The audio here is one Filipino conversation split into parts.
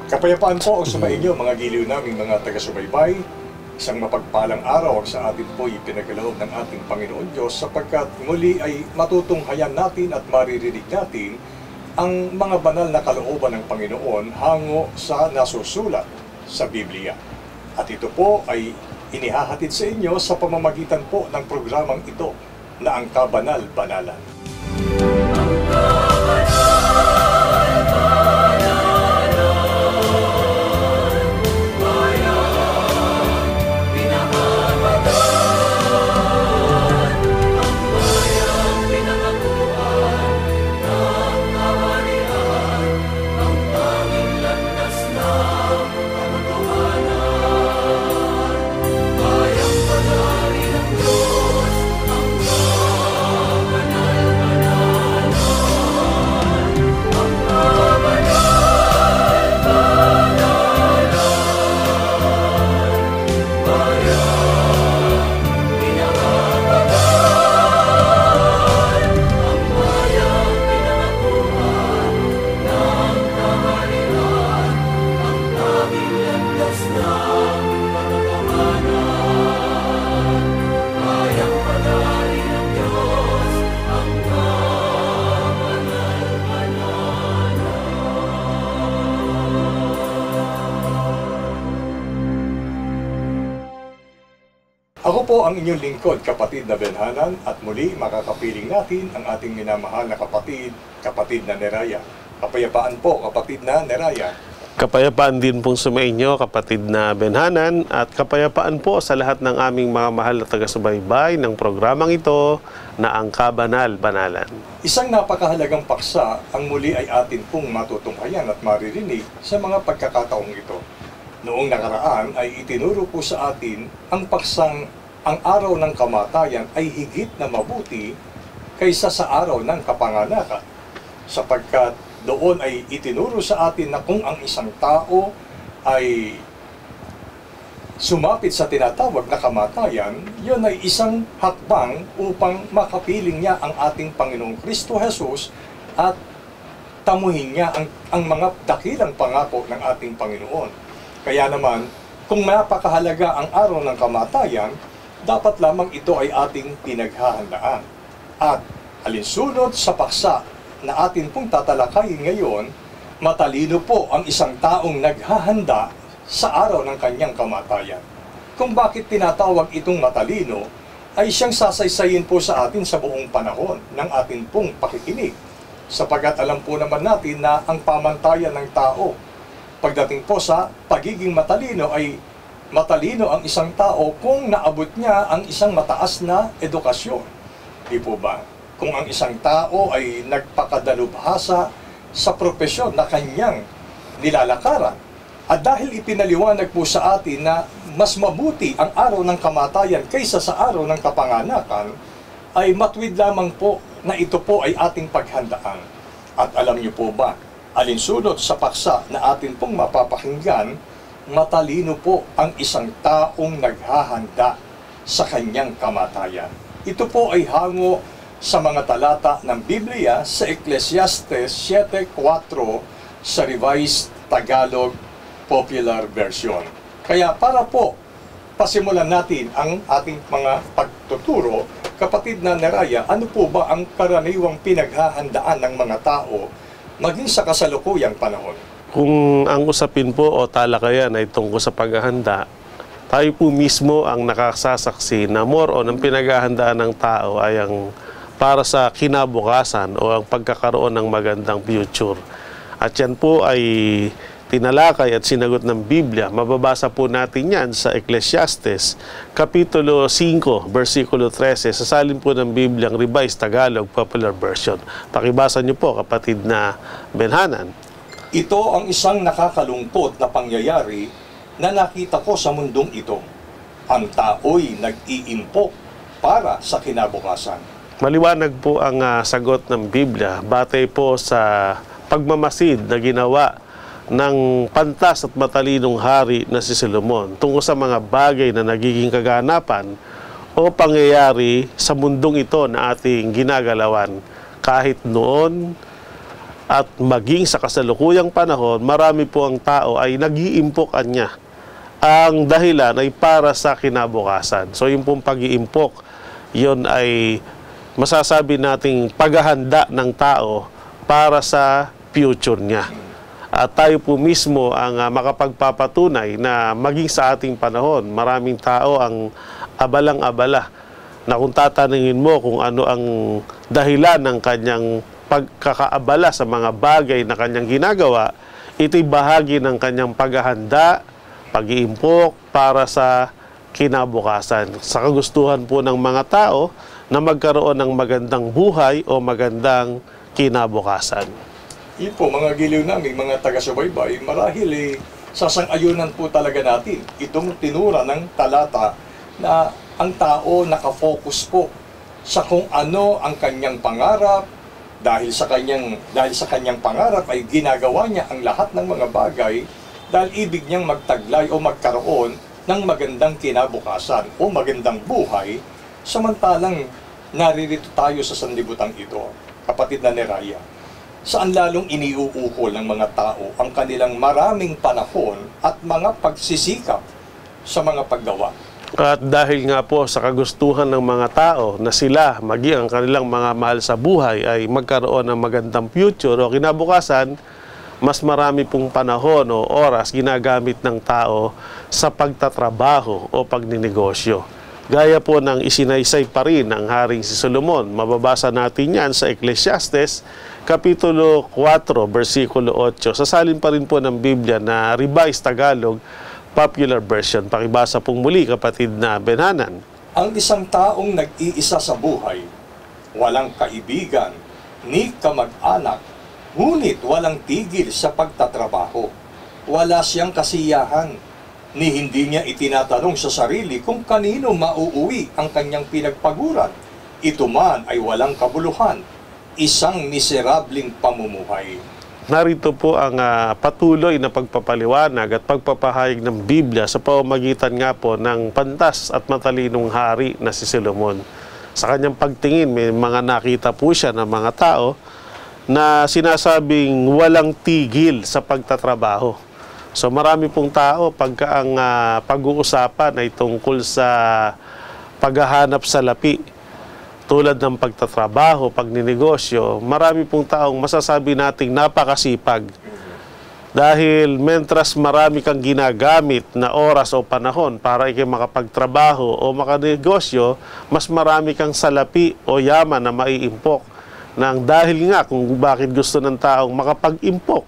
Kapayapaan po ang sumainyo mga giliw naming mga taga-subaybay. Isang mapagpalang araw ang sa atin po ipinagaloob ng ating Panginoon Diyos sapagkat muli ay matutunghayan natin at maririnig natin ang mga banal na kalooban ng Panginoon hango sa nasusulat sa Biblia. At ito po ay inihahatid sa inyo sa pamamagitan po ng programang ito na ang Kabanal-Banalan. Ako po ang inyong lingkod, kapatid na Benhanan, at muli makakapiling natin ang ating minamahal na kapatid na Neraya. Kapayapaan po, kapatid na Neraya. Kapayapaan din pong sumainyo, kapatid na Benhanan, at kapayapaan po sa lahat ng aming mga mahal na taga-subaybay ng programang ito na ang Kabanal-Banalan. Isang napakahalagang paksa ang muli ay atin pong matutunghayan at maririnig sa mga pagkakataong ito. Noong nakaraan ay itinuro po sa atin ang paksang ang araw ng kamatayan ay higit na mabuti kaysa sa araw ng kapanganakan, sapagkat doon ay itinuro sa atin na kung ang isang tao ay sumapit sa tinatawag na kamatayan, yun ay isang hakbang upang makapiling niya ang ating Panginoong Kristo Jesus at tamuhin niya ang mga dakilang pangako ng ating Panginoon. Kaya naman, kung napakahalaga ang araw ng kamatayan, dapat lamang ito ay ating pinaghahandaan. At alinsunod sa paksa na atin pong tatalakayin ngayon, matalino po ang isang taong naghahanda sa araw ng kanyang kamatayan. Kung bakit tinatawag itong matalino, ay siyang sasaysayin po sa atin sa buong panahon ng atin pong pakikinig. Sapagkat alam po naman natin na ang pamantayan ng tao, pagdating po sa pagiging matalino ay matalino ang isang tao kung naabot niya ang isang mataas na edukasyon. Di po ba? Kung ang isang tao ay nagpakadalubhasa sa propesyon na kanyang nilalakaran. At dahil ipinaliwanag po sa atin na mas mabuti ang araw ng kamatayan kaysa sa araw ng kapanganakan, ay matuwid lamang po na ito po ay ating paghandaan. At alam niyo po ba, alinsunod sa paksa na atin pong mapapakinggan, matalino po ang isang taong naghahanda sa kanyang kamatayan. Ito po ay hango sa mga talata ng Biblia sa Ecclesiastes 7:4 sa Revised Tagalog Popular Version. Kaya para po pasimulan natin ang ating mga pagtuturo, kapatid na Neraya, ano po ba ang karaniwang pinaghahandaan ng mga tao maging sa kasalukuyang panahon? Kung ang usapin po o talakayan ay tungkol sa paghahanda, tayo po mismo ang nakasasaksi na more on ang pinaghahandaan ng tao ay ang para sa kinabukasan o ang pagkakaroon ng magandang future. At yan po ay tinalakay at sinagot ng Biblia. Mababasa po natin yan sa Ecclesiastes, Kapitulo 5, versikulo 13, sa salin po ng Biblia, ang Revised Tagalog Popular Version. Pakibasa niyo po, kapatid na Benhanan. Ito ang isang nakakalungkot na pangyayari na nakita ko sa mundong ito. Ang tao'y nag-iimpok para sa kinabukasan. Maliwanag po ang sagot ng Biblia batay po sa pagmamasid na ginawa ng pantas at matalinong hari na si Solomon tungkol sa mga bagay na nagiging kaganapan o pangyayari sa mundong ito na ating ginagalawan kahit noon at maging sa kasalukuyang panahon, marami po ang tao ay nag-iimpokan niya. Ang dahilan ay para sa kinabukasan. So yung pong pag-iimpok, yun ay masasabi nating paghahanda ng tao para sa future niya. At tayo po mismo ang makapagpapatunay na maging sa ating panahon, maraming tao ang abalang-abala na kung tatanungin mo kung ano ang dahilan ng kanyang pagkakaabala sa mga bagay na kanyang ginagawa, ito'y bahagi ng kanyang paghahanda, pag-iimpok para sa kinabukasan. Sa kagustuhan po ng mga tao na magkaroon ng magandang buhay o magandang kinabukasan. Yun po, mga giliw namin, mga taga-subaybay, marahil sasang-ayunan po talaga natin itong tinura ng talata na ang tao nakafocus po sa kung ano ang kanyang pangarap. Dahil sa kanyang pangarap ay ginagawa niya ang lahat ng mga bagay dahil ibig niyang magtaglay o magkaroon ng magandang kinabukasan o magandang buhay, samantalang naririto tayo sa sanlibutan ito, kapatid na Neraya, saan lalong iniuukol ng mga tao ang kanilang maraming panahon at mga pagsisikap sa mga paggawa. At dahil nga po sa kagustuhan ng mga tao na sila, maging ang kanilang mga mahal sa buhay ay magkaroon ng magandang future o kinabukasan, mas marami pong panahon o oras ginagamit ng tao sa pagtatrabaho o pagninegosyo. Gaya po ng isinaysay pa rin ng Haring si Solomon. Mababasa natin yan sa Ecclesiastes, Kapitulo 4, versikulo 8. Sasalin pa rin po ng Biblia na Revised Tagalog Popular Version. Pakibasa pong muli, kapatid na Benhanan. Ang isang taong nag-iisa sa buhay, walang kaibigan, ni kamag-anak, ngunit walang tigil sa pagtatrabaho. Wala siyang kasiyahan, ni hindi niya itinatanong sa sarili kung kanino mauuwi ang kanyang pinagpaguran. Ito man ay walang kabuluhan, isang miserabling pamumuhay. Narito po ang patuloy na pagpapaliwanag at pagpapahayag ng Biblia sa pamamagitan nga po ng pantas at matalinong hari na si Solomon. Sa kanyang pagtingin, may mga nakita po siya ng mga tao na sinasabing walang tigil sa pagtatrabaho. So marami pong tao pagka ang pag-uusapan ay tungkol sa paghahanap sa lapi, tulad ng pagtatrabaho, pagninegosyo, marami pong taong masasabi nating napakasipag. Dahil mentras marami kang ginagamit na oras o panahon para ikay makapagtrabaho o makanegosyo, mas marami kang salapi o yaman na maiimpok. Nang dahil nga kung bakit gusto ng taong makapag-impok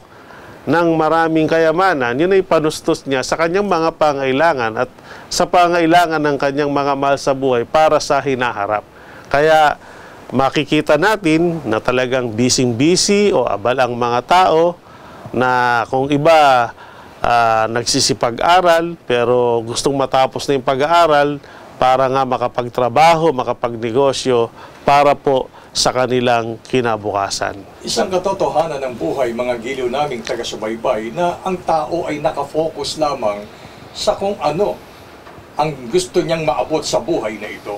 ng maraming kayamanan, yun ay panustos niya sa kanyang mga pangailangan at sa pangailangan ng kanyang mga mahal sa buhay para sa hinaharap. Kaya makikita natin na talagang busy-busy o abal ang mga tao na kung iba nagsisipag-aral pero gustong matapos na yung pag-aaral para nga makapagtrabaho, makapagnegosyo para po sa kanilang kinabukasan. Isang katotohanan ng buhay, mga giliw naming taga-subaybay, na ang tao ay nakafocus lamang sa kung ano ang gusto niyang maabot sa buhay na ito.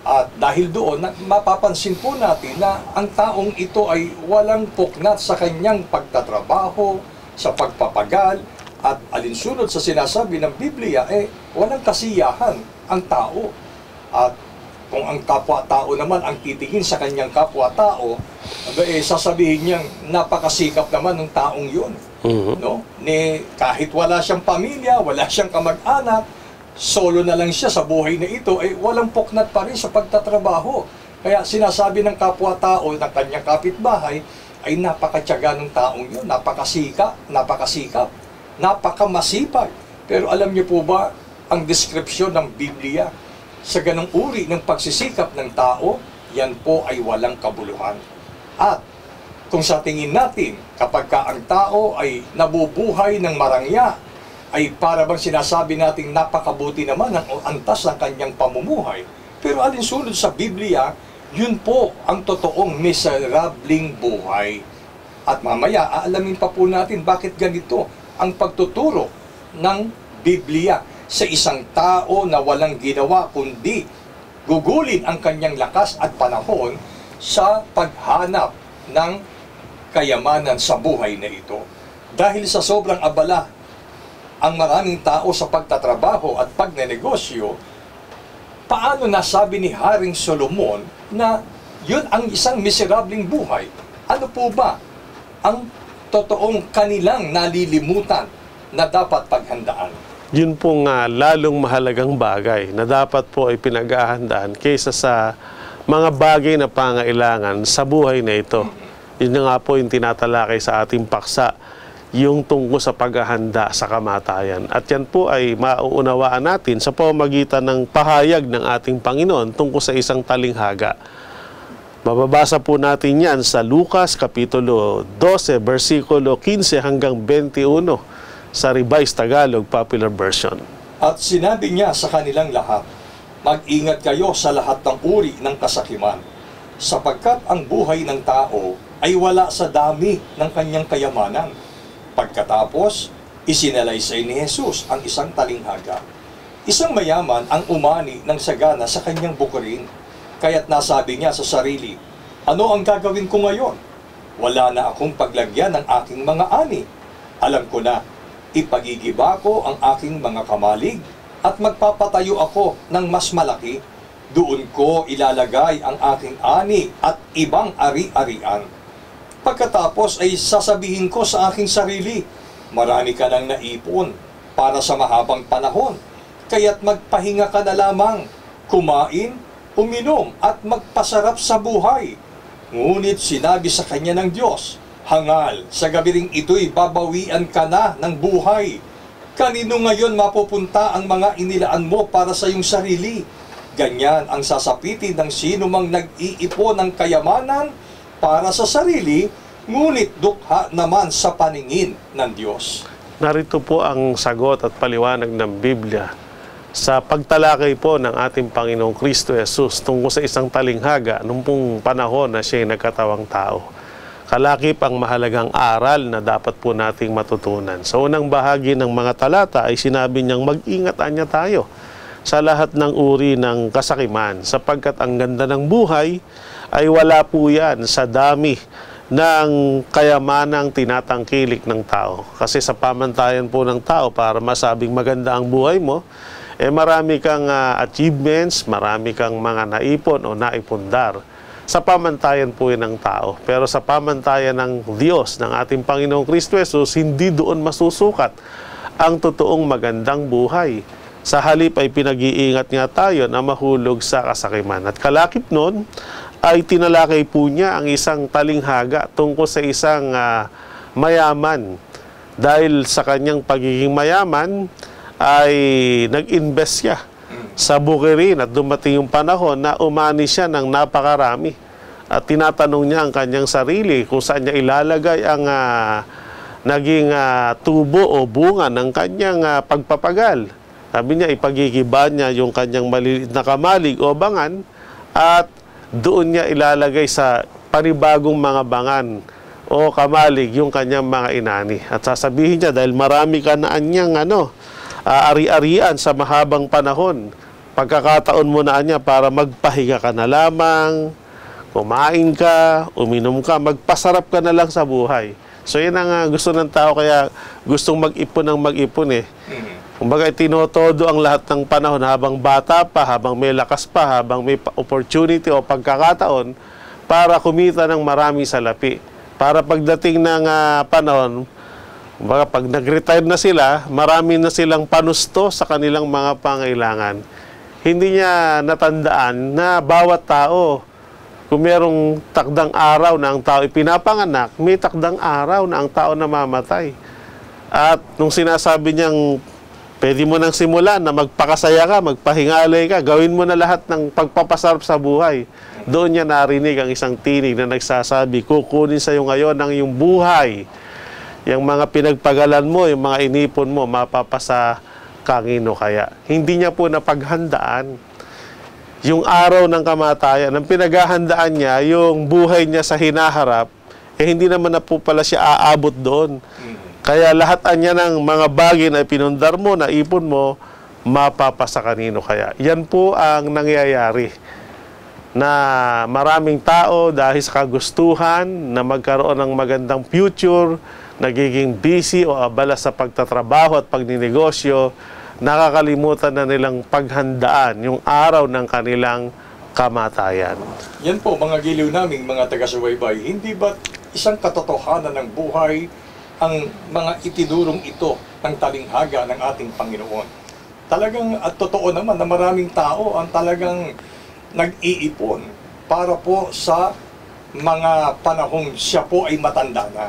At dahil doon, mapapansin po natin na ang taong ito ay walang puknat sa kanyang pagtatrabaho, sa pagpapagal, at alinsunod sa sinasabi ng Biblia, walang kasiyahan ang tao. At kung ang kapwa-tao naman ang titingin sa kanyang kapwa-tao, sasabihin niyang napakasikap naman ng taong yun. No? Kahit wala siyang pamilya, wala siyang kamag-anak, solo na lang siya sa buhay na ito, walang puknat pa rin sa pagtatrabaho. Kaya sinasabi ng kapwa-tao ng kanyang kapitbahay, ay napakatyaga ng taong yun, napakasikap, napakamasipag. Pero alam niyo po ba, ang deskripsyon ng Biblia sa ganong uri ng pagsisikap ng tao, yan po ay walang kabuluhan. At kung sa tingin natin, kapag ang tao ay nabubuhay ng marangya, ay para bang sinasabi nating napakabuti naman ang antas ng kanyang pamumuhay. Pero alinsunod sa Biblia, yun po ang totoong miserabling buhay. At mamaya, aalamin pa po natin bakit ganito ang pagtuturo ng Biblia sa isang tao na walang ginawa kundi gugulin ang kanyang lakas at panahon sa paghanap ng kayamanan sa buhay na ito. Dahil sa sobrang abala ang maraming tao sa pagtatrabaho at pagnenegosyo, paano nasabi ni Haring Solomon na yun ang isang miserableng buhay? Ano po ba ang totoong kanilang nalilimutan na dapat paghandaan? Yun pong lalong mahalagang bagay na dapat po ay pinag-ahandaan kaysa sa mga bagay na pangailangan sa buhay na ito. Yun na nga po yung tinatalakay sa ating paksa, yung tungkol sa paghahanda sa kamatayan. At yan po ay mauunawaan natin sa pamamagitan ng pahayag ng ating Panginoon tungkol sa isang talinghaga. Mababasa po natin yan sa Lucas Kapitulo 12, versikulo 15 hanggang 21 sa Revised Tagalog Popular Version. At sinabi niya sa kanilang lahat, mag-ingat kayo sa lahat ng uri ng kasakiman, sapagkat ang buhay ng tao ay wala sa dami ng kanyang kayamanan. Pagkatapos, isinalaysay ni Jesus ang isang talinghaga. Isang mayaman ang umani ng sagana sa kanyang bukirin, kaya't nasabi niya sa sarili, ano ang gagawin ko ngayon? Wala na akong paglagyan ng aking mga ani. Alam ko na, ipagigiba ko ang aking mga kamalig at magpapatayo ako ng mas malaki. Doon ko ilalagay ang aking ani at ibang ari-arian. Pagkatapos ay sasabihin ko sa aking sarili, marami ka nang naipon para sa mahabang panahon, kaya't magpahinga ka na lamang, kumain, uminom at magpasarap sa buhay. Ngunit sinabi sa kanya ng Diyos, hangal, sa gabi ring ito'y babawian ka na ng buhay. Kanino ngayon mapupunta ang mga inilaan mo para sa iyong sarili? Ganyan ang sasapitin ng sino mang nag-iipon ng kayamanan para sa sarili, ngunit dukha naman sa paningin ng Diyos. Narito po ang sagot at paliwanag ng Biblia sa pagtalakay po ng ating Panginoong Kristo Jesus tungkol sa isang talinghaga nung pong panahon na siya'y nagkatawang tao. Kalakip ang mahalagang aral na dapat po nating matutunan. Sa unang bahagi ng mga talata ay sinabi niyang mag-ingat-anya tayo sa lahat ng uri ng kasakiman, sapagkat ang ganda ng buhay ay wala po yan sa dami ng kayamanang tinatangkilik ng tao. Kasi sa pamantayan po ng tao, para masabing maganda ang buhay mo, marami kang achievements, marami kang mga naipon o naipundar. Sa pamantayan po yun ng tao. Pero sa pamantayan ng Diyos, ng ating Panginoong Kristo Jesus, hindi doon masusukat ang totoong magandang buhay. Sa halip ay pinag-iingat nga tayo na mahulog sa kasakiman. At kalakip nun, ay tinalakay po niya ang isang talinghaga tungkol sa isang mayaman. Dahil sa kanyang pagiging mayaman, ay nag-invest siya sa bukirin at dumating yung panahon na umani siya ng napakarami. At tinatanong niya ang kanyang sarili kung saan niya ilalagay ang naging tubo o bunga ng kanyang pagpapagal. Sabi niya, ipagigiba niya yung kanyang maliliit na kamalig o bangan at doon niya ilalagay sa panibagong mga bangan o kamalig yung kanyang mga inani. At sasabihin niya, dahil marami ka na anyang ari-arian sa mahabang panahon, pagkakataon mo na niya para magpahinga ka na lamang, kumain ka, uminom ka, magpasarap ka na lang sa buhay. So yan ang gusto ng tao, kaya gustong mag-ipon ng mag-ipon eh. Kumbaga, tinotodo ang lahat ng panahon habang bata pa, habang may lakas pa, habang may opportunity o pagkakataon para kumita ng marami salapi. Para pagdating ng panahon, kumbaga, pag nag-retire na sila, marami na silang panusto sa kanilang mga pangailangan. Hindi niya natandaan na bawat tao, kung merong takdang araw na ang tao ipinapanganak, may takdang araw na ang tao namamatay. At nung sinasabi niyang pwede mo nang simulan na magpakasaya ka, magpahingalay ka, gawin mo na lahat ng pagpapasarap sa buhay. Doon niya narinig ang isang tinig na nagsasabi, kukunin sa iyo ngayon ang iyong buhay. Yung mga pinagpagalan mo, yung mga inipon mo, mapapasa kangino kaya. Hindi niya po napaghandaan yung araw ng kamatayan. Ang pinaghahandaan niya, yung buhay niya sa hinaharap, hindi naman na po pala siya aabot doon. Kaya lahat niya ng mga bagay na pinundar mo, na ipon mo, mapapasa kanino kaya. Yan po ang nangyayari. na maraming tao dahil sa kagustuhan na magkaroon ng magandang future, nagiging busy o abala sa pagtatrabaho at pagninegosyo, nakakalimutan na nilang paghandaan yung araw ng kanilang kamatayan. Yan po mga giliw naming mga taga-subaybay, hindi ba isang katotohanan ng buhay ang mga itinurong ito ng talinghaga ng ating Panginoon? Talagang at totoo naman na maraming tao ang talagang nag-iipon para po sa mga panahong siya po ay matanda na.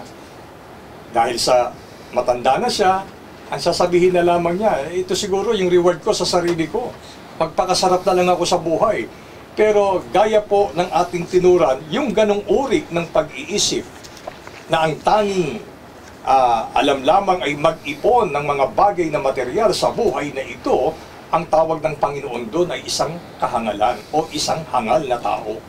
Dahil sa matanda na siya, ang sasabihin na lamang niya, ito siguro yung reward ko sa sarili ko. Magpakasarap na lang ako sa buhay. Pero gaya po ng ating tinuran, yung ganong uri ng pag-iisip na ang tanging alam lamang ay mag-ipon ng mga bagay na material sa buhay na ito, ang tawag ng Panginoon doon ay isang kahangalan o isang hangal na tao.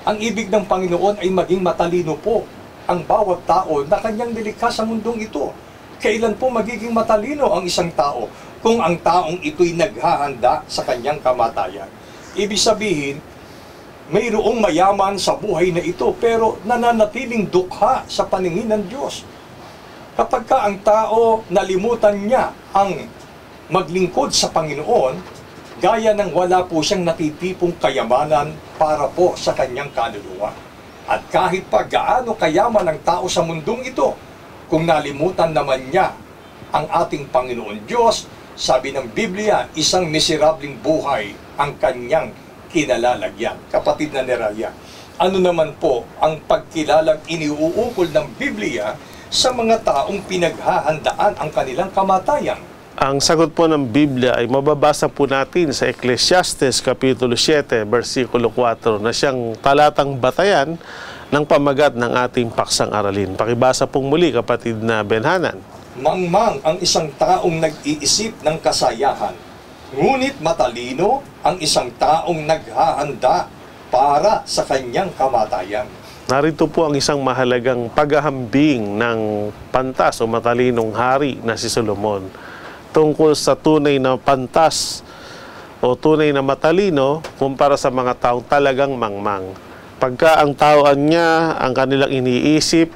Ang ibig ng Panginoon ay maging matalino po ang bawat tao na kanyang nilikha sa mundong ito. Kailan po magiging matalino ang isang tao? Kung ang taong ito'y naghahanda sa kanyang kamatayan. Ibig sabihin, mayroong mayaman sa buhay na ito pero nananatiling dukha sa paningin ng Diyos. Kapag ka ang tao nalimutan niya ang maglingkod sa Panginoon, gaya ng wala po siyang natitipong kayamanan para po sa kanyang kaluluwa. At kahit pa gaano kayaman ang tao sa mundong ito, kung nalimutan naman niya ang ating Panginoon Diyos, sabi ng Biblia, isang miserableng buhay ang kanyang kinalalagyan. Kapatid na Neraya, ano naman po ang pagkilalang iniuukol ng Biblia sa mga taong pinaghahandaan ang kanilang kamatayan? Ang sagot po ng Biblia ay mababasa po natin sa Ecclesiastes Kapitulo 7, versikulo 4 na siyang talatang batayan ng pamagat ng ating paksang aralin. Pakibasa pong muli, kapatid na Benhanan. Mangmang ang isang taong nag-iisip ng kasayahan, ngunit matalino ang isang taong naghahanda para sa kanyang kamatayan. Narito po ang isang mahalagang paghahambing ng pantas o matalinong hari na si Solomon tungkol sa tunay na pantas o tunay na matalino kumpara sa mga taong talagang mangmang. Pagka ang taoan niya, ang kanilang iniisip,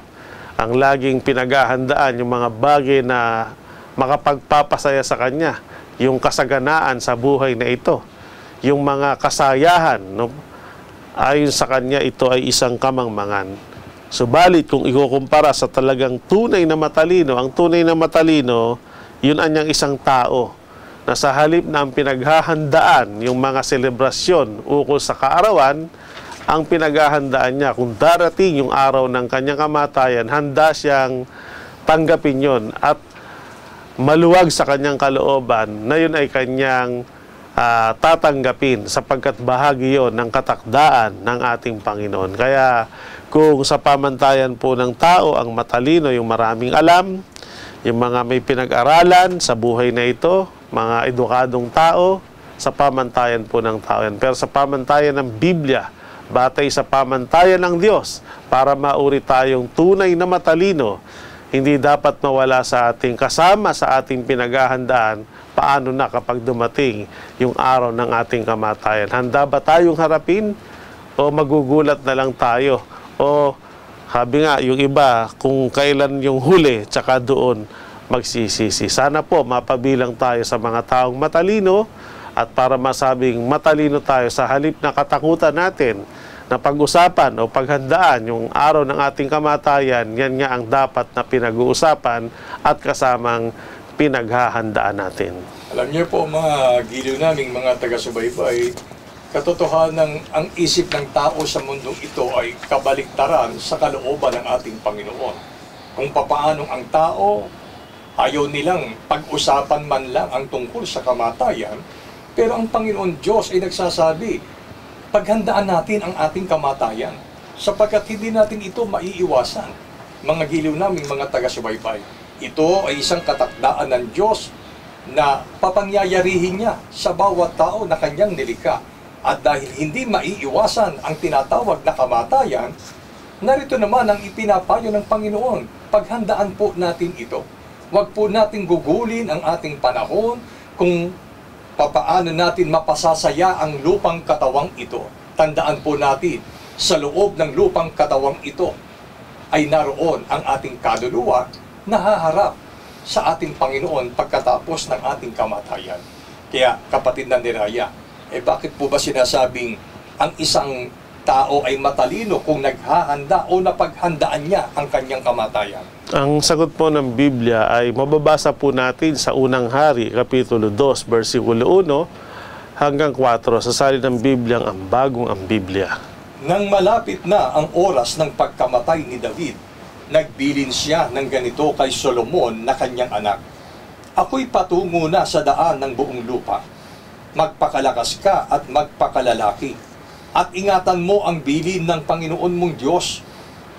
ang laging pinaghahandaan yung mga bagay na makapagpapasaya sa kanya, yung kasaganaan sa buhay na ito, yung mga kasayahan, no? Ayon sa kanya, ito ay isang kamangmangan. Subalit kung ikukumpara sa talagang tunay na matalino, ang tunay na matalino, yun anyang isang tao na sa halip na ang pinaghahandaan yung mga selebrasyon ukol sa kaarawan, ang pinaghahandaan niya kung darating yung araw ng kanyang kamatayan, handa siyang tanggapin yon at maluwag sa kanyang kalooban na yun ay kanyang tatanggapin sapagkat bahagi yon ng katakdaan ng ating Panginoon. Kaya kung sa pamantayan po ng tao ang matalino, yung maraming alam, yung mga may pinag-aralan sa buhay na ito, mga edukadong tao, sa pamantayan po ng tao yan. Pero sa pamantayan ng Biblia, batay sa pamantayan ng Diyos, para mauri tayong tunay na matalino, hindi dapat mawala sa ating kasama sa ating pinaghahandaan. Paano na kapag dumating yung araw ng ating kamatayan? Handa ba tayong harapin? O magugulat na lang tayo? O sabi nga, yung iba, kung kailan yung huli, tsaka doon magsisisi. Sana po mapabilang tayo sa mga taong matalino at para masabing matalino tayo sa halip na katakutan natin na pag-usapan o paghandaan yung araw ng ating kamatayan, yan nga ang dapat na pinag-uusapan at kasamang pinaghahandaan natin. Alam niyo po mga giliw naming mga taga-subaybay, katotohanan ang isip ng tao sa mundong ito ay kabaliktaran sa kalooban ng ating Panginoon. Kung papaanong ang tao, ayaw nilang pag-usapan man lang ang tungkol sa kamatayan, pero ang Panginoon Diyos ay nagsasabi, paghandaan natin ang ating kamatayan, sapagkat hindi natin ito maiiwasan. Mga giliw naming mga taga-subaybay, ito ay isang katakdaan ng Diyos na papangyayarihin niya sa bawat tao na kanyang nilikha. At dahil hindi maiiwasan ang tinatawag na kamatayan, narito naman ang ipinapayo ng Panginoon. Paghandaan po natin ito. Huwag po natin gugulin ang ating panahon kung papaano natin mapasasaya ang lupang katawang ito. Tandaan po natin, sa loob ng lupang katawang ito ay naroon ang ating kaluluwa na haharap sa ating Panginoon pagkatapos ng ating kamatayan. Kaya, kapatid na Neraya, bakit po ba sinasabing ang isang tao ay matalino kung naghahanda o napaghandaan niya ang kanyang kamatayan? Ang sagot po ng Biblia ay mababasa po natin sa Unang Hari, Kapitulo 2, versikulo 1 hanggang 4 sa salin ng Biblia ang bagong ang Biblia. Nang malapit na ang oras ng pagkamatay ni David, nagbilin siya ng ganito kay Solomon na kanyang anak, "Ako'y patungo na sa daan ng buong lupa. Magpakalakas ka at magpakalalaki, at ingatan mo ang bilin ng Panginoon mong Diyos.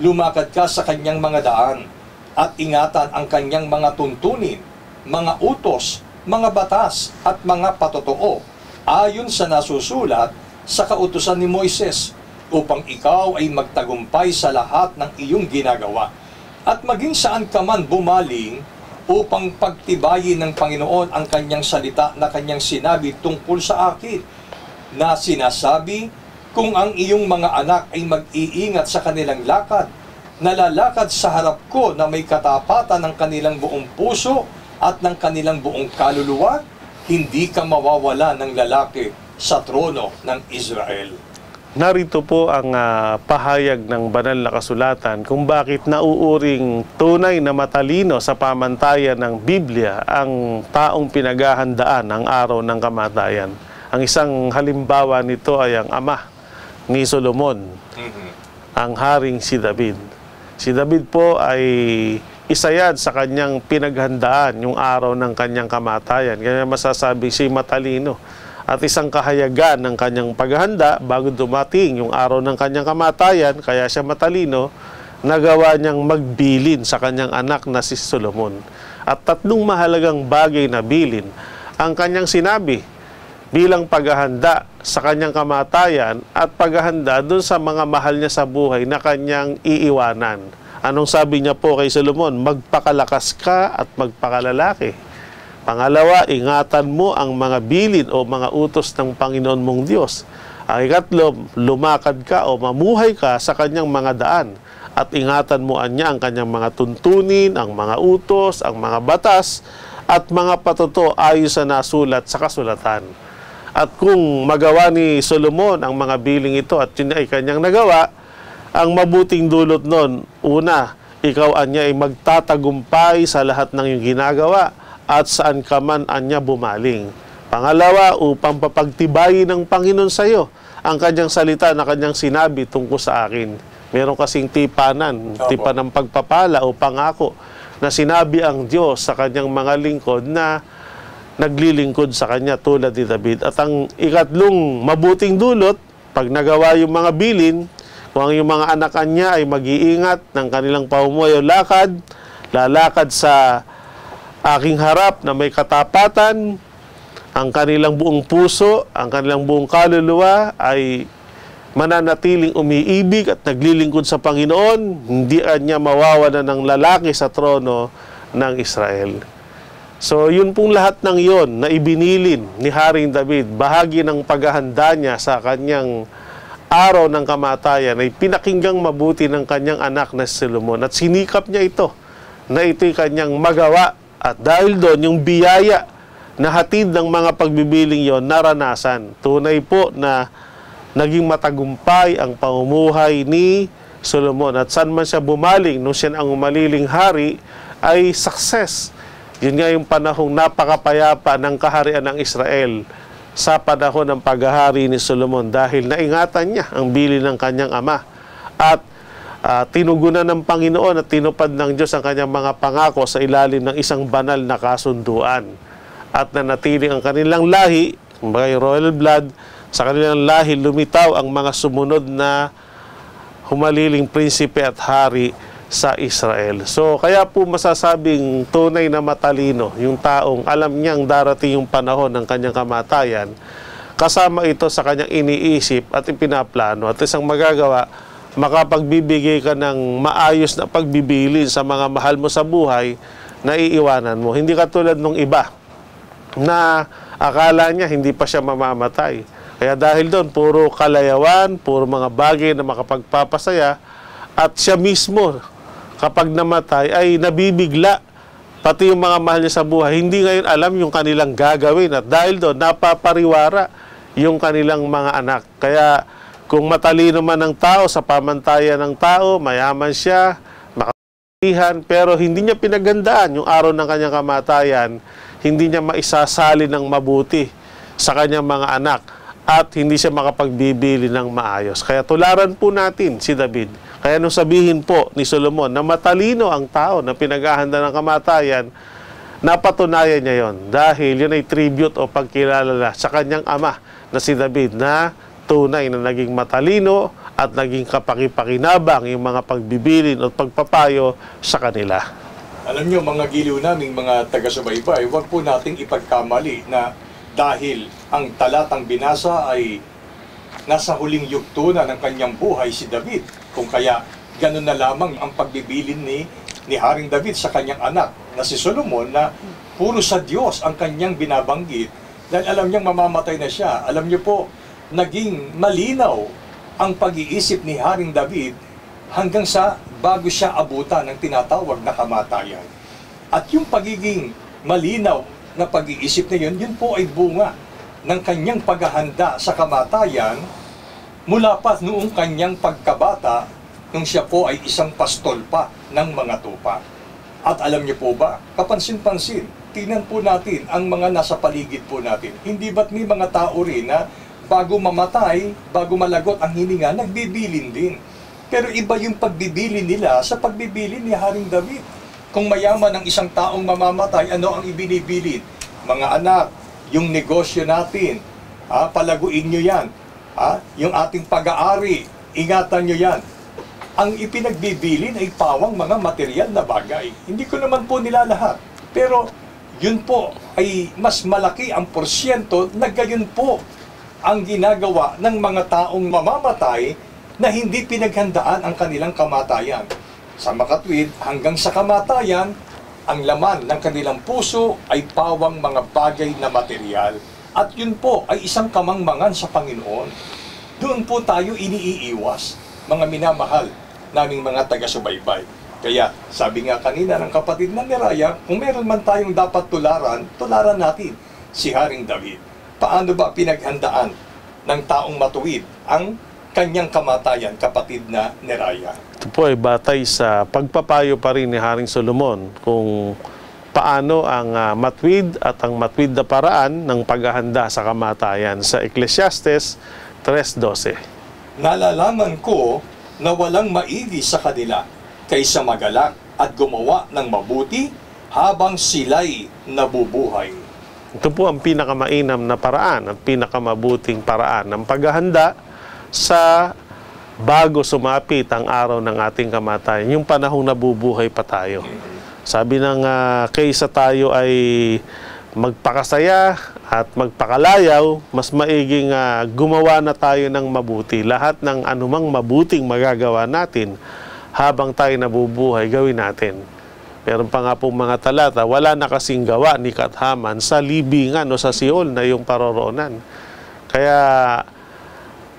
Lumakad ka sa kanyang mga daan, at ingatan ang kanyang mga tuntunin, mga utos, mga batas, at mga patotoo, ayon sa nasusulat sa kautusan ni Moises, upang ikaw ay magtagumpay sa lahat ng iyong ginagawa, at maging saan ka man bumaling, upang pagtibayin ng Panginoon ang kanyang salita na kanyang sinabi tungkol sa akin, na sinasabi, kung ang iyong mga anak ay mag-iingat sa kanilang lakad, nalalakad sa harap ko na may katapatan ng kanilang buong puso at ng kanilang buong kaluluwa, hindi ka mawawala ng lalaki sa trono ng Israel." Narito po ang pahayag ng banal na kasulatan kung bakit nauuring tunay na matalino sa pamantayan ng Biblia ang taong pinaghahandaan ang araw ng kamatayan. Ang isang halimbawa nito ay ang ama ni Solomon, ang haring si David. Si David po ay isa yan sa kanyang pinaghandaan yung araw ng kanyang kamatayan. Kaya masasabi siya matalino. At isang kahayagan ng kanyang paghahanda bago dumating yung araw ng kanyang kamatayan, kaya siya matalino, nagawa niyang magbilin sa kanyang anak na si Solomon. At tatlong mahalagang bagay na bilin ang kanyang sinabi bilang paghahanda sa kanyang kamatayan at paghahanda dun sa mga mahal niya sa buhay na kanyang iiwanan. Anong sabi niya po kay Solomon? Magpakalakas ka at magpakalalaki. Pangalawa, ingatan mo ang mga bilin o mga utos ng Panginoon mong Diyos. Ang ikatlo, lumakad ka o mamuhay ka sa kanyang mga daan. At ingatan mo niya ang kanyang mga tuntunin, ang mga utos, ang mga batas, at mga patuto ayon sa nasulat sa kasulatan. At kung magawa ni Solomon ang mga biling ito at yun ay kanyang nagawa, ang mabuting dulot nun, una, ikaw anya ay magtatagumpay sa lahat ng iyong ginagawa at saan ka man anya bumaling. Pangalawa, upang papagtibayin ng Panginoon sa iyo ang kanyang salita na kanyang sinabi tungkol sa akin. Meron kasing tipanan ng pagpapala o pangako na sinabi ang Diyos sa kanyang mga lingkod na naglilingkod sa kanya tulad ni David. At ang ikatlong mabuting dulot, pag nagawa yung mga bilin, kung ang yung mga anak niya ay mag-iingat ng kanilang pamumuhay o lakad, lalakad sa aking harap na may katapatan, ang kanilang buong puso, ang kanilang buong kaluluwa ay mananatiling umiibig at naglilingkod sa Panginoon, hindi niya mawawalan ng lalaki sa trono ng Israel. So, yun pong lahat ng yon na ibinilin ni Haring David, bahagi ng paghahanda niya sa kanyang araw ng kamatayan ay pinakinggang mabuti ng kanyang anak na si Solomon at sinikap niya ito, na ito'y kanyang magawa. At dahil doon, yung biyaya na hatid ng mga pagbibiling yon naranasan. Tunay po na naging matagumpay ang pamumuhay ni Solomon. At saan man siya bumaling, nung siya ang umaliling hari, ay success. Yun nga yung panahong napakapayapa ng kaharian ng Israel sa panahon ng paghahari ni Solomon dahil naingatan niya ang bilin ng kanyang ama. At tinugunan ng Panginoon at tinupad ng Diyos ang kanyang mga pangako sa ilalim ng isang banal na kasunduan. At nanatili ang kanilang lahi, kumbaga royal blood, sa kanilang lahi lumitaw ang mga sumunod na humaliling prinsipe at hari sa Israel. So, kaya po masasabing tunay na matalino yung taong alam niyang darating yung panahon ng kanyang kamatayan, kasama ito sa kanyang iniisip at ipinaplano at isang magagawa, makapagbibigay ka ng maayos na pagbibilin sa mga mahal mo sa buhay na iiwanan mo. Hindi katulad nung iba na akala niya hindi pa siya mamamatay. Kaya dahil doon, puro kalayawan, puro mga bagay na makapagpapasaya, at siya mismo, kapag namatay, ay nabibigla. Pati yung mga mahal niya sa buhay, hindi ngayon alam yung kanilang gagawin. At dahil doon, napapariwara yung kanilang mga anak. Kaya kung matalino man ng tao, sa pamantayan ng tao, mayaman siya, makakalihan, pero hindi niya pinagandaan yung araw ng kanyang kamatayan, hindi niya maisasali ng mabuti sa kanyang mga anak, at hindi siya makapagbibili ng maayos. Kaya tularan po natin si David. Kaya nung sabihin po ni Solomon na matalino ang tao na pinaghahanda ng kamatayan, napatunayan niya yon dahil yun ay tribute o pagkilala sa kanyang ama na si David, na tunay na naging matalino at naging kapakipakinabang yung mga pagbibilin o pagpapayo sa kanila. Alam nyo, mga giliw naming mga taga-subaybay, huwag po nating ipagkamali na dahil ang talatang binasa ay nasa huling yugto na ng kanyang buhay si David. Kung kaya ganun na lamang ang pagbibilin ni Haring David sa kanyang anak na si Solomon, na puro sa Diyos ang kanyang binabanggit dahil alam niyang mamamatay na siya. Alam niyo po, naging malinaw ang pag-iisip ni Haring David hanggang sa bago siya abutan ng tinatawag na kamatayan. At yung pagiging malinaw na pag-iisip na yun po ay bunga ng kanyang paghahanda sa kamatayan mula pa noong kanyang pagkabata, nung siya po ay isang pastol pa ng mga tupa. At alam niyo po ba, kapansin-pansin, tingnan po natin ang mga nasa paligid po natin. Hindi ba't may mga tao rin na bago mamatay, bago malagot ang hininga, nagbibilin din. Pero iba yung pagbibilin nila sa pagbibilin ni Haring David. Kung mayaman ang isang taong mamamatay, ano ang ibinibilin? Mga anak, yung negosyo natin, palaguin nyo yan. Yung ating pag-aari, ingatan nyo yan. Ang ipinagbibilin ay pawang mga material na bagay. Hindi ko naman po nilalahat. Pero yun po ay mas malaki ang porsyento na gayon po ang ginagawa ng mga taong mamamatay na hindi pinaghandaan ang kanilang kamatayan. Sa makatwid, hanggang sa kamatayan, ang laman ng kanilang puso ay pawang mga bagay na material. At yun po ay isang kamangmangan sa Panginoon. Doon po tayo iniiiwas, mga minamahal naming mga taga-subaybay. Kaya sabi nga kanina ng kapatid na Miraya, kung meron man tayong dapat tularan natin si Haring David. Paano ba pinaghandaan ng taong matuwid ang kanyang kamatayan, kapatid na Neraya? Ito po ay batay sa pagpapayo pa rin ni Haring Solomon kung paano ang matwid at ang matwid na paraan ng paghahanda sa kamatayan sa Ecclesiastes 3:12. Nalalaman ko na walang maigi sa kanila kaysa magalak at gumawa ng mabuti habang sila'y nabubuhay. Ito po ang pinakamainam na paraan at pinakamabuting paraan ng paghahanda sa bago sumapit ang araw ng ating kamatayan, yung panahong nabubuhay pa tayo. Sabi ng kaysa tayo ay magpakasaya at magpakalayaw, mas maiging gumawa na tayo ng mabuti. Lahat ng anumang mabuting magagawa natin habang tayo nabubuhay, gawin natin. Meron pa nga pong mga talata, wala na kasing gawa ni Kathaman sa libingan o sa Siol na yung paroroonan. Kaya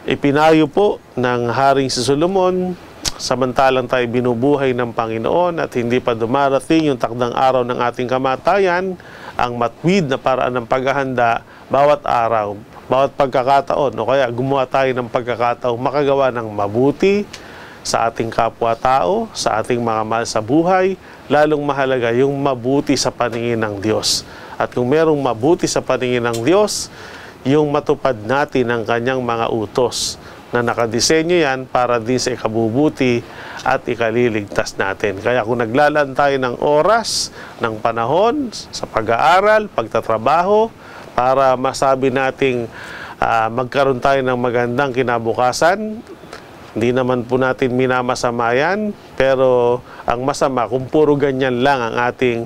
ipinayo po ng Haring si Solomon, samantalang tayo binubuhay ng Panginoon at hindi pa dumarating yung takdang araw ng ating kamatayan, ang matwid na paraan ng paghahanda bawat araw, bawat pagkakataon, o kaya gumawa tayo ng pagkakataon makagawa ng mabuti sa ating kapwa-tao, sa ating mga mahal sa buhay, lalong mahalaga yung mabuti sa paningin ng Diyos. At kung merong mabuti sa paningin ng Diyos, yung matupad natin ang kanyang mga utos na nakadisenyo yan para din sa ikabubuti at ikaliligtas natin. Kaya kung naglalaan tayo ng oras, ng panahon, sa pag-aaral, pagtatrabaho, para masabi nating magkaroon tayo ng magandang kinabukasan, hindi naman po natin minamasama yan, pero ang masama kung puro ganyan lang ang ating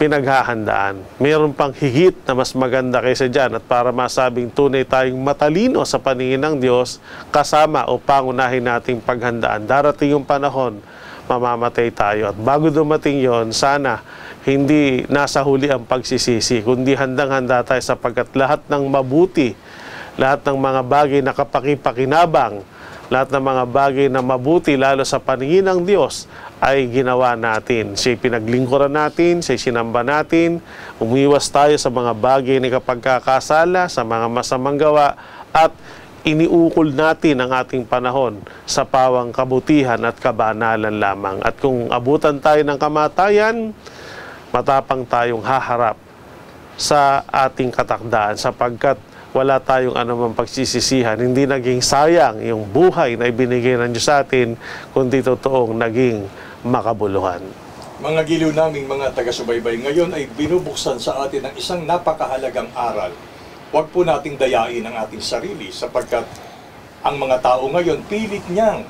pinaghahandaan. Mayroon pang higit na mas maganda kaysa dyan, at para masabing tunay tayong matalino sa paningin ng Diyos, kasama o pangunahin nating paghandaan. Darating yung panahon, mamamatay tayo. At bago dumating yon, sana hindi nasa huli ang pagsisisi, kundi handang-handa tayo sapagkat lahat ng mabuti, lahat ng mga bagay na kapakipakinabang, lahat ng mga bagay na mabuti lalo sa paningin ng Diyos ay ginawa natin. Siya'y pinaglingkuran natin, siya'y sinamba natin, umiwas tayo sa mga bagay na kapagkakasala, sa mga masamang gawa, at iniukol natin ang ating panahon sa pawang kabutihan at kabanalan lamang. At kung abutan tayo ng kamatayan, matapang tayong haharap sa ating katakdaan sapagkat wala tayong anumang pagsisisihan. Hindi naging sayang yung buhay na ibinigay ng Diyos sa atin, kundi totoong naging makabuluhan. Mga giliw naming mga taga-subaybay, ngayon ay binubuksan sa atin ang isang napakahalagang aral. Huwag po nating dayain ang ating sarili sapagkat ang mga tao ngayon pilit niyang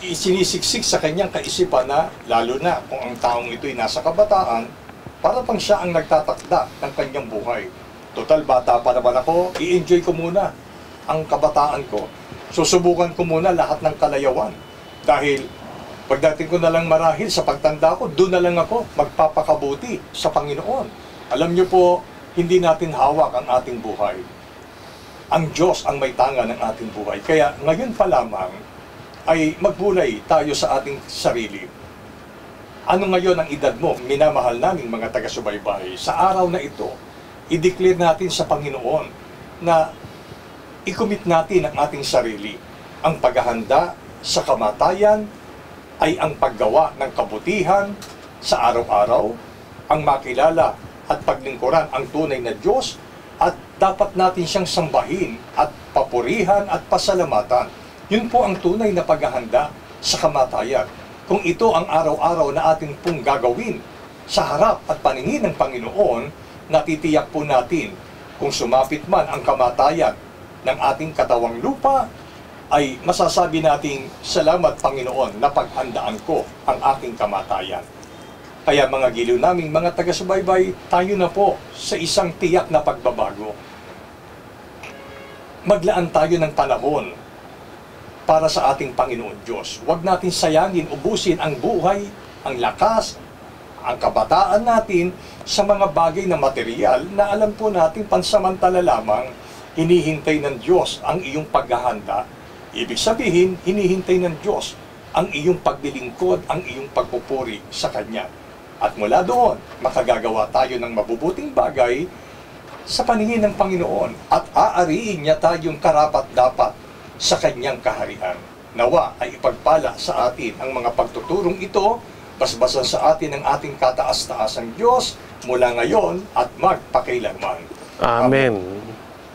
isinisiksik sa kanyang kaisipan na lalo na kung ang taong ito'y nasa kabataan, para pang siya ang nagtatakda ng kanyang buhay. Total, bata pa naman ako, i-enjoy ko muna ang kabataan ko. Susubukan ko muna lahat ng kalayawan. Dahil pagdating ko na lang marahil sa pagtanda ko, doon na lang ako magpapakabuti sa Panginoon. Alam niyo po, hindi natin hawak ang ating buhay. Ang Diyos ang may tanga ng ating buhay. Kaya ngayon pa lamang ay magbulay tayo sa ating sarili. Ano ngayon ang edad mo, minamahal naming mga taga-subaybay? Sa araw na ito, i-declare natin sa Panginoon na i-commit natin ang ating sarili. Ang paghahanda sa kamatayan ay ang paggawa ng kabutihan sa araw-araw, ang makilala at paglingkuran ang tunay na Diyos, at dapat natin siyang sambahin at papurihan at pasalamatan. Yun po ang tunay na paghahanda sa kamatayan. Kung ito ang araw-araw na ating pong gagawin sa harap at paningin ng Panginoon, natitiyak po natin kung sumapit man ang kamatayan ng ating katawang lupa, ay masasabi nating, salamat Panginoon na paghandaan ko ang aking kamatayan. Kaya mga giliw naming mga taga-subaybay, tayo na po sa isang tiyak na pagbabago. Maglaan tayo ng panahon para sa ating Panginoon Diyos. Huwag natin sayangin, ubusin ang buhay, ang lakas, ang kabataan natin sa mga bagay na material na alam po natin pansamantala lamang. Hinihintay ng Diyos ang iyong paghahanda. Ibig sabihin, hinihintay ng Diyos ang iyong paglilingkod, ang iyong pagpupuri sa Kanya. At mula doon, makagagawa tayo ng mabubuting bagay sa paningin ng Panginoon at aariin niya tayong karapat-dapat sa Kanyang kaharian. Nawa ay ipagpala sa atin ang mga pagtuturong ito, basbasan sa atin ang ating kataas-taasang Diyos mula ngayon at magpakailanman. Amen.